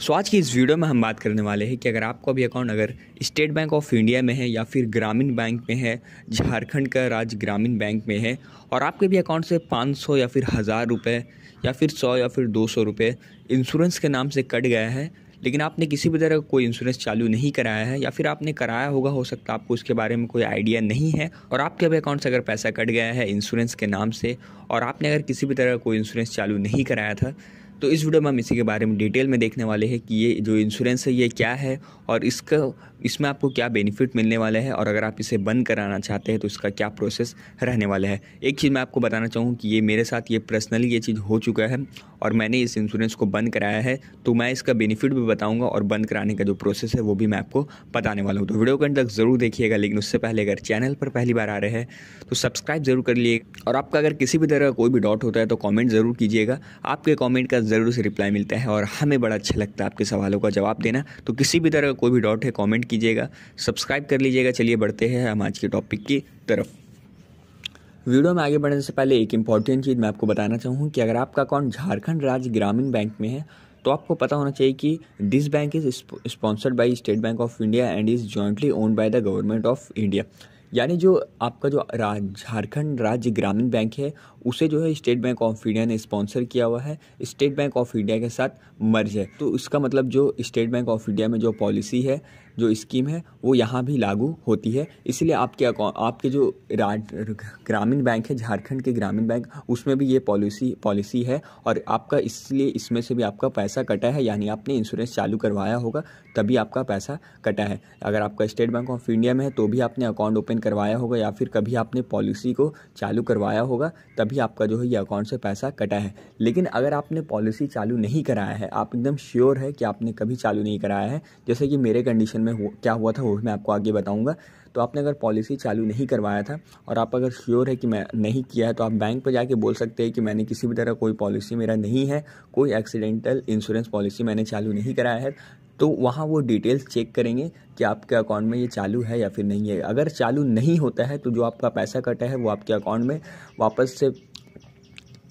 आज की इस वीडियो में हम बात करने वाले हैं कि अगर आपका भी अकाउंट अगर स्टेट बैंक ऑफ इंडिया में है या फिर ग्रामीण बैंक में है, झारखंड का राज्य ग्रामीण बैंक में है और आपके भी अकाउंट से 500 या फिर 1000 रुपये या फिर 100 या फिर 200 रुपये इंश्योरेंस के नाम से कट गया है, लेकिन आपने किसी भी तरह का कोई इंश्योरेंस चालू नहीं कराया है या फिर आपने कराया होगा, हो सकता है आपको उसके बारे में कोई आइडिया नहीं है और आपके भी अकाउंट से अगर पैसा कट गया है इंश्योरेंस के नाम से और आपने अगर किसी भी तरह का कोई इंश्योरेंस चालू नहीं कराया था, तो इस वीडियो में हम इसी के बारे में डिटेल में देखने वाले हैं कि ये जो इंश्योरेंस है ये क्या है और इसमें आपको क्या बेनिफिट मिलने वाले हैं और अगर आप इसे बंद कराना चाहते हैं तो इसका क्या प्रोसेस रहने वाला है। एक चीज़ मैं आपको बताना चाहूँ कि ये मेरे साथ ये पर्सनली ये चीज़ हो चुका है और मैंने इस इंश्योरेंस को बंद कराया है, तो मैं इसका बेनिफिट भी बताऊँगा और बंद कराने का जो प्रोसेस है वो भी मैं आपको बताने वाला हूँ। तो वीडियो को अंत तक ज़रूर देखिएगा, लेकिन उससे पहले अगर चैनल पर पहली बार आ रहे हैं तो सब्सक्राइब जरूर कर लिए और आपका अगर किसी भी तरह का कोई भी डाउट होता है तो कॉमेंट ज़रूर कीजिएगा। आपके कॉमेंट का ज़रूर से रिप्लाई मिलता है और हमें बड़ा अच्छा लगता है आपके सवालों का जवाब देना। तो किसी भी तरह का कोई भी डाउट है कमेंट कीजिएगा, सब्सक्राइब कर लीजिएगा। चलिए बढ़ते हैं हम आज के टॉपिक की तरफ। वीडियो में आगे बढ़ने से पहले एक इम्पॉर्टेंट चीज़ मैं आपको बताना चाहूँ कि अगर आपका अकाउंट झारखंड राज्य ग्रामीण बैंक में है तो आपको पता होना चाहिए कि this bank is sponsored by state bank of India and is jointly owned by the government of India. यानी जो आपका जो झारखंड राज्य ग्रामीण बैंक है उसे जो है स्टेट बैंक ऑफ इंडिया ने स्पॉन्सर किया हुआ है, स्टेट बैंक ऑफ इंडिया के साथ मर्ज है। तो इसका मतलब जो स्टेट बैंक ऑफ इंडिया में जो पॉलिसी है, जो स्कीम है वो यहाँ भी लागू होती है। इसलिए आपके जो ग्रामीण बैंक है, झारखंड के ग्रामीण बैंक, उसमें भी ये पॉलिसी है और आपका इसलिए इसमें से भी आपका पैसा कटा है, यानी आपने इंश्योरेंस चालू करवाया होगा तभी आपका पैसा कटा है। अगर आपका स्टेट बैंक ऑफ इंडिया में है तो भी आपने अकाउंट ओपन करवाया होगा या फिर कभी आपने पॉलिसी को चालू करवाया होगा तभी आपका जो है ये अकाउंट से पैसा कटा है। लेकिन अगर आपने पॉलिसी चालू नहीं कराया है, आप एकदम श्योर है कि आपने कभी चालू नहीं कराया है, जैसे कि मेरे कंडीशन में क्या हुआ था वो मैं आपको आगे बताऊंगा। तो आपने अगर पॉलिसी चालू नहीं करवाया था और आप अगर श्योर है कि मैं नहीं किया है तो आप बैंक पर जाके बोल सकते हैं कि मैंने किसी भी तरह कोई पॉलिसी मेरा नहीं है, कोई एक्सीडेंटल इंश्योरेंस पॉलिसी मैंने चालू नहीं कराया है। तो वहाँ वो डिटेल्स चेक करेंगे कि आपके अकाउंट में ये चालू है या फिर नहीं है। अगर चालू नहीं होता है तो जो आपका पैसा कटा है वो आपके अकाउंट में वापस से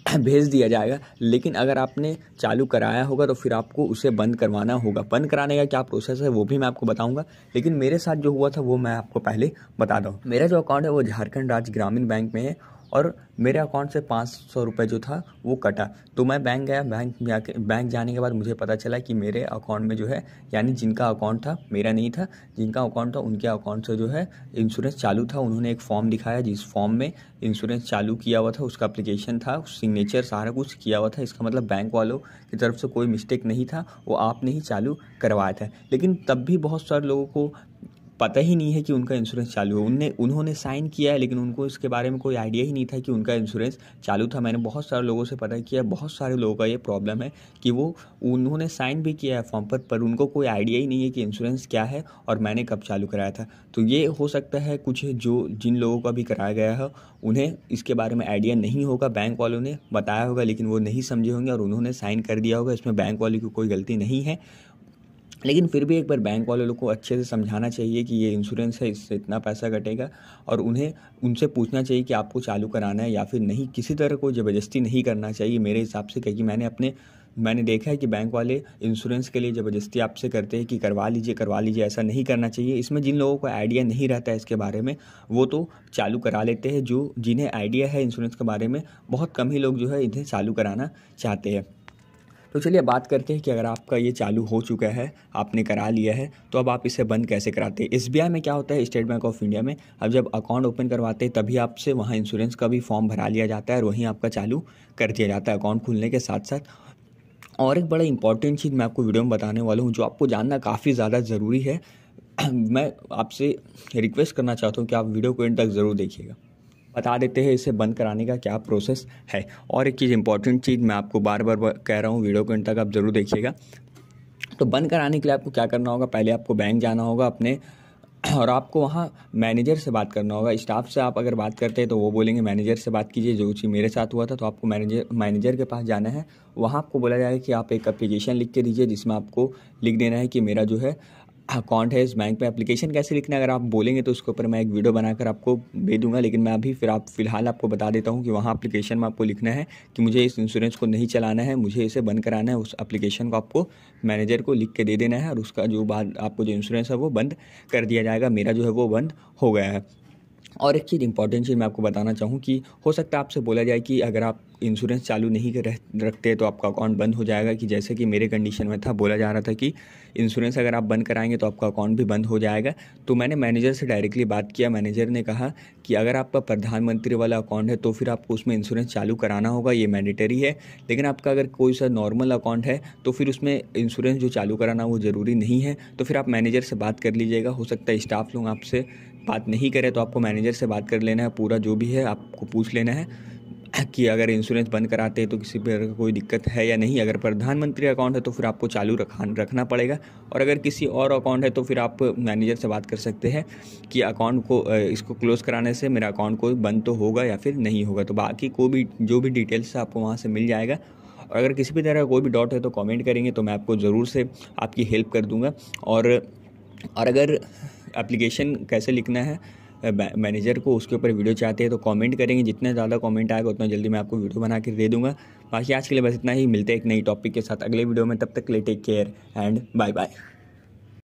भेज दिया जाएगा। लेकिन अगर आपने चालू कराया होगा तो फिर आपको उसे बंद करवाना होगा। बंद कराने का क्या प्रोसेस है वो भी मैं आपको बताऊंगा, लेकिन मेरे साथ जो हुआ था वो मैं आपको पहले बता दूँ। मेरा जो अकाउंट है वो झारखंड राज्य ग्रामीण बैंक में है और मेरे अकाउंट से 500 रुपये जो था वो कटा। तो मैं बैंक गया, बैंक जाने के बाद मुझे पता चला कि मेरे अकाउंट में जो है, यानी जिनका अकाउंट था, मेरा नहीं था, जिनका अकाउंट था उनके अकाउंट से जो है इंश्योरेंस चालू था। उन्होंने एक फॉर्म दिखाया जिस फॉर्म में इंश्योरेंस चालू किया हुआ था, उसका एप्लीकेशन था, सिग्नेचर सारा कुछ किया हुआ था। इसका मतलब बैंक वालों की तरफ से कोई मिस्टेक नहीं था, वो आपने ही चालू करवाया था। लेकिन तब भी बहुत सारे लोगों को पता ही नहीं है कि उनका इंश्योरेंस चालू है। उन्होंने साइन किया है लेकिन उनको इसके बारे में कोई आइडिया ही नहीं था कि उनका इंश्योरेंस चालू था। मैंने बहुत सारे लोगों से पता किया, बहुत सारे लोगों का ये प्रॉब्लम है कि उन्होंने साइन भी किया है फॉर्म पर उनको कोई आइडिया ही नहीं है कि इंश्योरेंस क्या है और मैंने कब चालू कराया था। तो ये हो सकता है कुछ जिन लोगों का भी कराया गया है उन्हें इसके बारे में आइडिया नहीं होगा, बैंक वालों ने बताया होगा लेकिन वो नहीं समझे होंगे और उन्होंने साइन कर दिया होगा। इसमें बैंक वालों की कोई गलती नहीं है, लेकिन फिर भी एक बार बैंक वाले लोग को अच्छे से समझाना चाहिए कि ये इंश्योरेंस है, इससे इतना पैसा कटेगा और उन्हें उनसे पूछना चाहिए कि आपको चालू कराना है या फिर नहीं। किसी तरह कोई ज़बरदस्ती नहीं करना चाहिए मेरे हिसाब से, क्योंकि मैंने देखा है कि बैंक वाले इंश्योरेंस के लिए ज़बरदस्ती आपसे करते हैं कि करवा लीजिए। ऐसा नहीं करना चाहिए। इसमें जिन लोगों को आइडिया नहीं रहता है इसके बारे में वो तो चालू करा लेते हैं। जिन्हें आइडिया है इंश्योरेंस के बारे में, बहुत कम ही लोग जो है इन्हें चालू कराना चाहते हैं। तो चलिए बात करते हैं कि अगर आपका ये चालू हो चुका है, आपने करा लिया है, तो अब आप इसे बंद कैसे कराते हैं। SBI में क्या होता है, स्टेट बैंक ऑफ इंडिया में, अब जब अकाउंट ओपन करवाते हैं तभी आपसे वहाँ इंश्योरेंस का भी फॉर्म भरा लिया जाता है और वहीं आपका चालू कर दिया जाता है अकाउंट खुलने के साथ साथ। और एक बड़ा इंपॉर्टेंट चीज़ मैं आपको वीडियो में बताने वाला हूँ जो आपको जानना काफ़ी ज़्यादा ज़रूरी है। मैं आपसे रिक्वेस्ट करना चाहता हूँ कि आप वीडियो को एंड तक ज़रूर देखिएगा। बता देते हैं इसे बंद कराने का क्या प्रोसेस है। और एक चीज़ इंपॉर्टेंट चीज़ मैं आपको बार बार कह रहा हूँ, वीडियो को एंड तक आप ज़रूर देखिएगा। तो बंद कराने के लिए आपको क्या करना होगा, पहले आपको बैंक जाना होगा अपने और आपको वहाँ मैनेजर से बात करना होगा। स्टाफ से आप अगर बात करते हैं तो वो बोलेंगे मैनेजर से बात कीजिए, जो चीज़ मेरे साथ हुआ था। तो आपको मैनेजर के पास जाना है। वहाँ आपको बोला जाएगा कि आप एक एप्लीकेशन लिख के दीजिए जिसमें आपको लिख देना है कि मेरा जो है अकाउंट है इस बैंक में। एप्लीकेशन कैसे लिखना है अगर आप बोलेंगे तो उसके ऊपर मैं एक वीडियो बनाकर आपको भेज दूंगा, लेकिन मैं अभी फिलहाल आपको बता देता हूँ कि वहाँ एप्लीकेशन में आपको लिखना है कि मुझे इस इंश्योरेंस को नहीं चलाना है, मुझे इसे बंद कराना है। उस एप्लीकेशन को आपको मैनेजर को लिख के दे देना है और उसका जो बाद आपको जो इंश्योरेंस है वो बंद कर दिया जाएगा। मेरा जो है वो बंद हो गया है। और एक चीज़ इंपॉर्टेंट चीज़ मैं आपको बताना चाहूँ कि हो सकता है आपसे बोला जाए कि अगर आप इंश्योरेंस चालू नहीं रखते तो आपका अकाउंट बंद हो जाएगा, कि जैसे कि मेरे कंडीशन में था, बोला जा रहा था कि इंश्योरेंस अगर आप बंद कराएंगे तो आपका अकाउंट भी बंद हो जाएगा। तो मैंने मैनेजर से डायरेक्टली बात किया। मैनेजर ने कहा कि अगर आपका प्रधानमंत्री वाला अकाउंट है तो फिर आपको उसमें इंश्योरेंस चालू कराना होगा, ये मैंडेटरी है। लेकिन आपका अगर कोई सा नॉर्मल अकाउंट है तो फिर उसमें इंश्योरेंस जो चालू कराना वो ज़रूरी नहीं है। तो फिर आप मैनेजर से बात कर लीजिएगा। हो सकता है स्टाफ लोग आपसे बात नहीं करे तो आपको मैनेजर से बात कर लेना है, पूरा जो भी है आपको पूछ लेना है कि अगर इंश्योरेंस बंद कराते हैं तो किसी पर कोई दिक्कत है या नहीं। अगर प्रधानमंत्री अकाउंट है तो फिर आपको चालू रखना पड़ेगा, और अगर किसी और अकाउंट है तो फिर आप मैनेजर से बात कर सकते हैं कि अकाउंट को इसको क्लोज़ कराने से मेरा अकाउंट को बंद तो होगा या फिर नहीं होगा। तो बाकी को भी जो भी डिटेल्स है आपको वहाँ से मिल जाएगा। और अगर किसी भी तरह कोई भी डाउट है तो कमेंट करेंगे तो मैं आपको ज़रूर से आपकी हेल्प कर दूँगा। और अगर एप्लीकेशन कैसे लिखना है मैनेजर को उसके ऊपर वीडियो चाहते हैं तो कमेंट करेंगे। जितने ज़्यादा कमेंट आएगा उतना जल्दी मैं आपको वीडियो बना के दे दूंगा। बाकी आज के लिए बस इतना ही। मिलते हैं एक नई टॉपिक के साथ अगले वीडियो में। तब तक के लिए take care and bye bye.